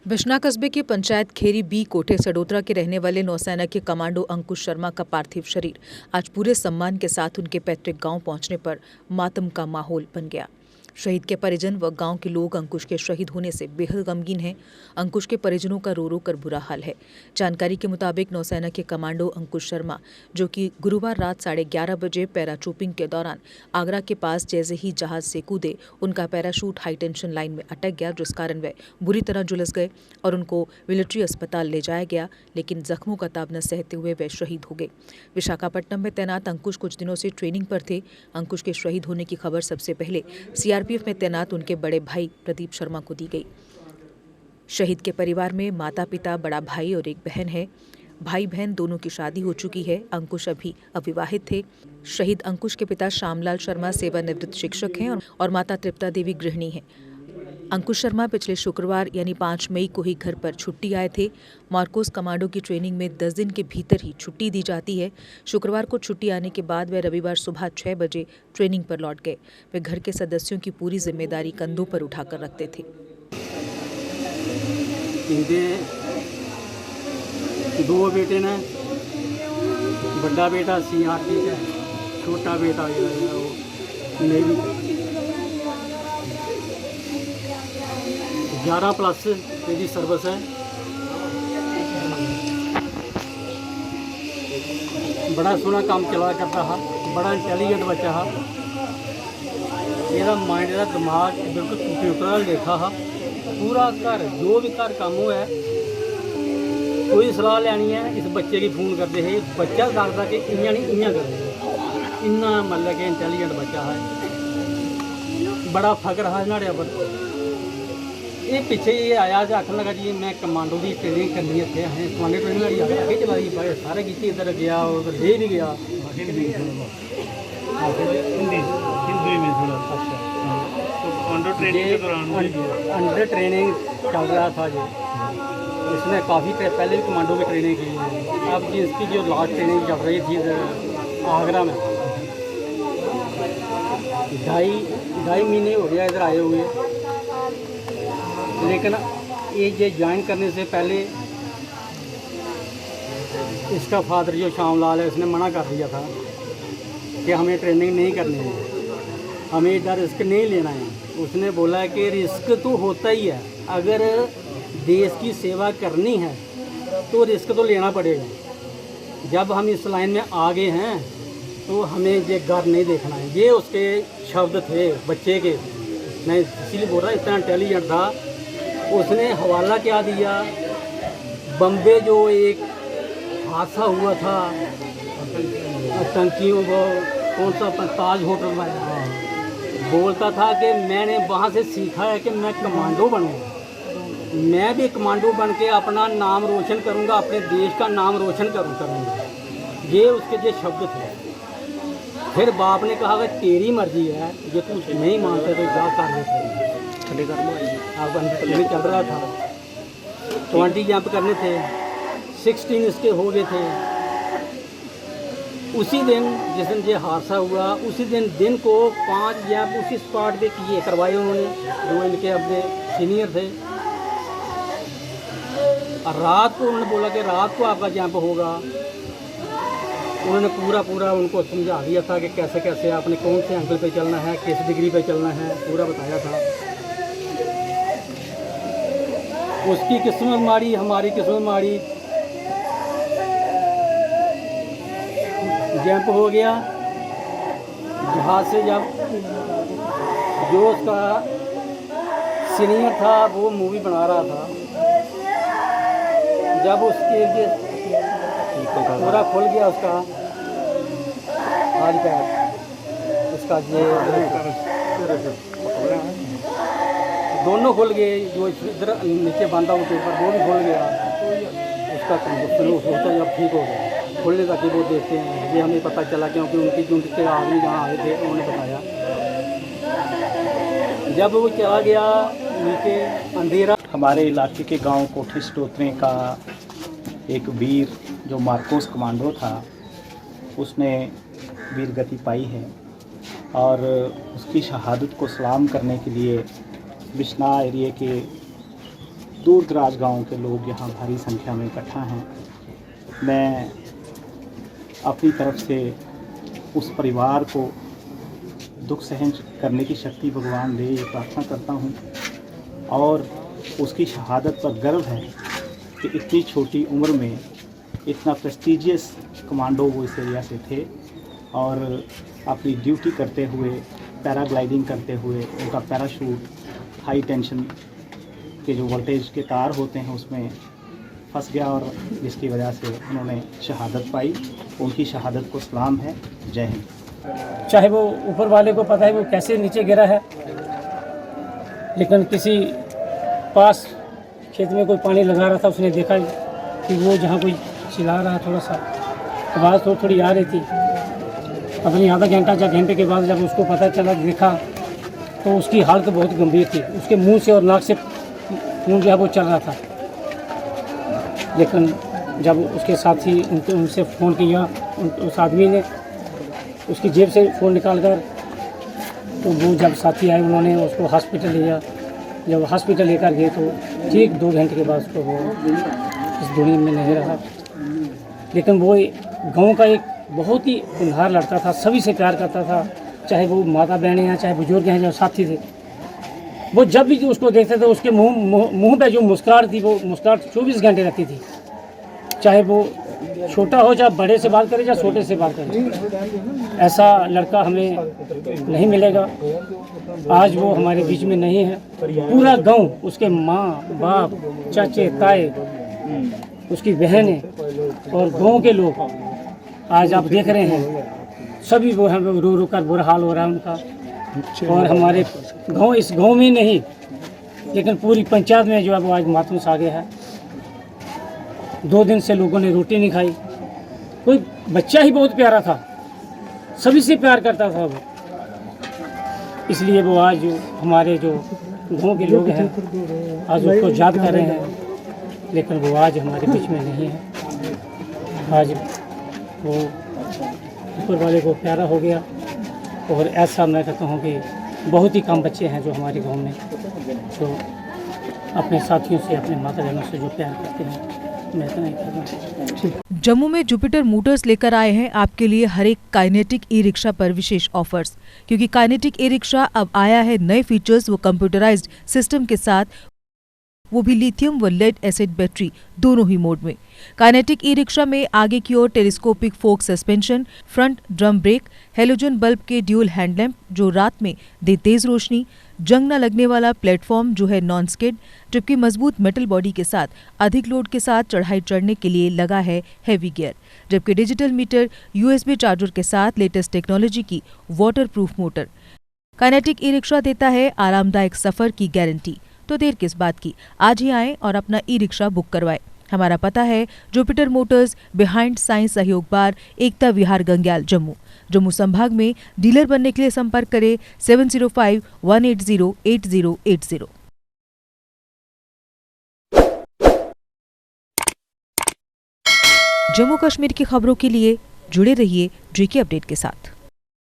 बिश्ना कस्बे के पंचायत खेरी बी कोठे सडोत्रा के रहने वाले नौसेना के कमांडो अंकुश शर्मा का पार्थिव शरीर आज पूरे सम्मान के साथ उनके पैतृक गांव पहुंचने पर मातम का माहौल बन गया। शहीद के परिजन व गांव के लोग अंकुश के शहीद होने से बेहद गमगीन हैं। अंकुश के परिजनों का रो रो कर बुरा हाल है। जानकारी के मुताबिक नौसेना के कमांडो अंकुश शर्मा, जो कि गुरुवार रात 11:30 बजे पैराट्रूपिंग के दौरान आगरा के पास जैसे ही जहाज से कूदे, उनका पैराशूट हाई टेंशन लाइन में अटक गया, जिस कारण वे बुरी तरह झुलस गए और उनको मिलिट्री अस्पताल ले जाया गया, लेकिन जख्मों का ताब न सहते हुए वे शहीद हो गए। विशाखापट्टनम में तैनात अंकुश कुछ दिनों से ट्रेनिंग पर थे। अंकुश के शहीद होने की खबर सबसे पहले सीआरपीएफ में तैनात उनके बड़े भाई प्रदीप शर्मा को दी गई। शहीद के परिवार में माता पिता, बड़ा भाई और एक बहन है। भाई बहन दोनों की शादी हो चुकी है। अंकुश अभी अविवाहित थे। शहीद अंकुश के पिता श्यामलाल शर्मा सेवानिवृत्त शिक्षक हैं और माता तृप्ता देवी गृहिणी हैं। अंकुश शर्मा पिछले शुक्रवार यानी 5 मई को ही घर पर छुट्टी आए थे। मार्कोस कमांडो की ट्रेनिंग में 10 दिन के भीतर ही छुट्टी दी जाती है। शुक्रवार को छुट्टी आने के बाद वे रविवार सुबह 6 बजे ट्रेनिंग पर लौट गए। वे घर के सदस्यों की पूरी जिम्मेदारी कंधों पर उठाकर रखते थे। दो बेटे ने, बड़ा बेटा सीआरपी है, छोटा बेटा जो है वो नेवी 11+ मेरी सर्विस है। बड़ा सोहना काम चला करता हा, बड़ा इंटैलीजेंट बच्चा हा। मेरा माइंड का दिमाग बिल्कुल कंप्यूटर लेखा हा। पूरा घर जो भी घर काम हुआ है, कोई सलाह लैनी है इस बच्चे की फ़ोन करते हैं। बच्चा दसदा कि इ'यां नहीं इ'यां करो। इन्ना मतलब कि इंटैलीजेंट बच्चा है। बड़ा फकर हा न्हाड़े पर। ये पिछे ये आया जो आखन लगा जी मैं कमांडो की ट्रेनिंग करनी है। इतने कमांडो ट्रेनिंग आगे चलाई सारे की इधर गया और ले भी गया। अंडर ट्रेनिंग चल रहा था जी। इसने काफ़ी पहले भी कमांडो की ट्रेनिंग की है। अब जी इसकी जो लास्ट ट्रेनिंग चल रही थी आगरा में, 2.5 महीने हो गया इधर आए हुए। लेकिन ये ज्वाइन करने से पहले इसका फादर जो श्यामलाल है, उसने मना कर दिया था कि हमें ट्रेनिंग नहीं करनी है, हमें इधर रिस्क नहीं लेना है। उसने बोला है कि रिस्क तो होता ही है, अगर देश की सेवा करनी है तो रिस्क तो लेना पड़ेगा। जब हम इस लाइन में आ गए हैं तो हमें ये घर नहीं देखना है। ये उसके शब्द थे बच्चे के। मैं इसीलिए बोल रहा, इतना इंटेलिजेंट था। उसने हवाला क्या दिया, बम्बे जो एक हादसा हुआ था टंकियों को, कौन सा ताज होटल में, बोलता था कि मैंने वहाँ से सीखा है कि मैं कमांडो बनूँगा, मैं भी कमांडो बन के अपना नाम रोशन करूँगा, अपने देश का नाम रोशन करूँगा। ये उसके जो शब्द थे। फिर बाप ने कहा कि तेरी मर्जी है, ये तू नहीं मानते तो जा कर लेते। अब अंदर चल रहा था, 20 जंप करने थे, 16 इसके हो गए थे। उसी दिन जिस दिन ये हादसा हुआ, उसी दिन को 5 जंप उसी स्पॉट पे किए करवाए उन्होंने, जो इनके अपने सीनियर थे। और रात को उन्होंने बोला कि रात को आपका जंप होगा। उन्होंने पूरा उनको समझा दिया था कि कैसे कैसे आपने कौन से एंगल पे चलना है, किस डिग्री पे चलना है, पूरा बताया था। उसकी किस्मत माड़ी, हमारी किस्मत माड़ी। जंप हो गया जहाज से। जब जो उसका सीनियर था वो मूवी बना रहा था, जब उसके पूरा खुल गया उसका हाथ पैर, उसका ये दोनों खुल गए। जो इधर नीचे बांधा हुआ पेपर वो भी खुल गया। उसका स्लो होता जब ठीक हो गया, खुलने तक वो देखते हैं। ये हमें पता चला क्योंकि उनके आदमी जहाँ आए थे उन्होंने बताया। जब वो चला गया नीचे अंधेरा। हमारे इलाके के गांव कोठी सडोत्रे का एक वीर जो मार्कोस कमांडो था, उसने वीरगति पाई है और उसकी शहादत को सलाम करने के लिए बिश्ना एरिया के दूर दराज गाँव के लोग यहाँ भारी संख्या में इकट्ठा हैं। मैं अपनी तरफ से उस परिवार को दुख सहन करने की शक्ति भगवान दे, ये प्रार्थना करता हूँ। और उसकी शहादत पर गर्व है कि इतनी छोटी उम्र में इतना प्रेस्टीजियस कमांडो वो इस एरिया से थे और अपनी ड्यूटी करते हुए, पैराग्लाइडिंग करते हुए उनका पैराशूट हाई टेंशन के जो वोल्टेज के तार होते हैं उसमें फंस गया और जिसकी वजह से उन्होंने शहादत पाई। उनकी शहादत को सलाम है। जय हिंद। चाहे वो ऊपर वाले को पता है वो कैसे नीचे गिरा है, लेकिन किसी पास खेत में कोई पानी लगा रहा था, उसने देखा कि वो जहाँ कोई चिल्ला रहा, थोड़ा सा आवाज़ तो थोड़ी आ रही थी। अपनी आधा घंटा 4 घंटे के बाद जब उसको पता चला, देखा तो उसकी हालत बहुत गंभीर थी। उसके मुंह से और नाक से खून जो है वो चल रहा था। लेकिन जब उसके साथी उनसे फ़ोन किया, उस आदमी ने उसकी जेब से फ़ोन निकाल कर, तो वो जब साथी आए उन्होंने उसको हॉस्पिटल लिया। जब हॉस्पिटल लेकर गए तो ठीक 2 घंटे के बाद उसको वो इस दुनिया में नहीं रहा। लेकिन वो गांव का एक बहुत ही होनहार लड़का था, सभी से प्यार करता था, चाहे वो माता बहनें हैं, चाहे बुजुर्ग हैं, जो साथी थे। वो जब भी उसको देखते थे उसके मुंह पे जो मुस्कुराहट थी, वो मुस्कुराहट 24 घंटे रहती थी। चाहे वो छोटा हो, चाहे बड़े से बात करे, चाहे छोटे से बात करे, ऐसा लड़का हमें नहीं मिलेगा। आज वो हमारे बीच में नहीं है। पूरा गांव, उसके माँ बाप, चाचे ताए, उसकी बहनें और गांव के लोग आज आप देख रहे हैं, सभी वो हैं, रो रो कर बुरा हाल हो रहा है उनका। और हमारे गांव, इस गांव में नहीं लेकिन पूरी पंचायत में जो है वो आज मातम छा गया है। 2 दिन से लोगों ने रोटी नहीं खाई। कोई बच्चा ही बहुत प्यारा था, सभी से प्यार करता था वो। इसलिए वो आज जो हमारे जो गांव के लोग हैं आज उसको याद कर रहे हैं, लेकिन वो आज हमारे बीच में नहीं है। आज वो ऊपर वाले को प्यारा हो गया। और ऐसा मैं कहता हूँ कि बहुत ही कम बच्चे हैं जो हमारे गांव में जो अपने साथियों से, अपने माता बहनों से जो प्यार करते हैं। मैं इतना ही कहूँगा। जम्मू में जुपिटर मोटर्स लेकर आए हैं आपके लिए हर एक काइनेटिक ई रिक्शा पर विशेष ऑफर्स, क्योंकि काइनेटिक ई रिक्शा अब आया है नए फीचर्स व कंप्यूटराइज्ड सिस्टम के साथ, वो भी लिथियम व लेड एसिड बैटरी दोनों ही मोड में। काइनेटिक ई रिक्शा में आगे की ओर telescopic fork suspension, front drum brake, halogen bulb के ड्यूल हैंडलैम्प जो रात में दे तेज रोशनी, जंग न लगने वाला प्लेटफॉर्म जो है नॉन स्किड, जबकि मजबूत मेटल बॉडी के साथ अधिक लोड के साथ चढ़ाई चढ़ने के लिए लगा है हैवी गियर, जबकि डिजिटल मीटर, USB चार्जर के साथ लेटेस्ट टेक्नोलॉजी की waterproof motor. Kinetic e rickshaw देता है आरामदायक सफर की गारंटी। तो देर किस बात की, आज ही आएं और अपना ई रिक्शा बुक करवाएं। हमारा पता है जुपिटर मोटर्स, बिहाइंड साइंस सहयोग बार, एकता विहार, गंग्याल, जम्मू। जम्मू संभाग में डीलर बनने के लिए संपर्क करें 7051808080। जम्मू कश्मीर की खबरों के लिए जुड़े रहिए JK अपडेट के साथ।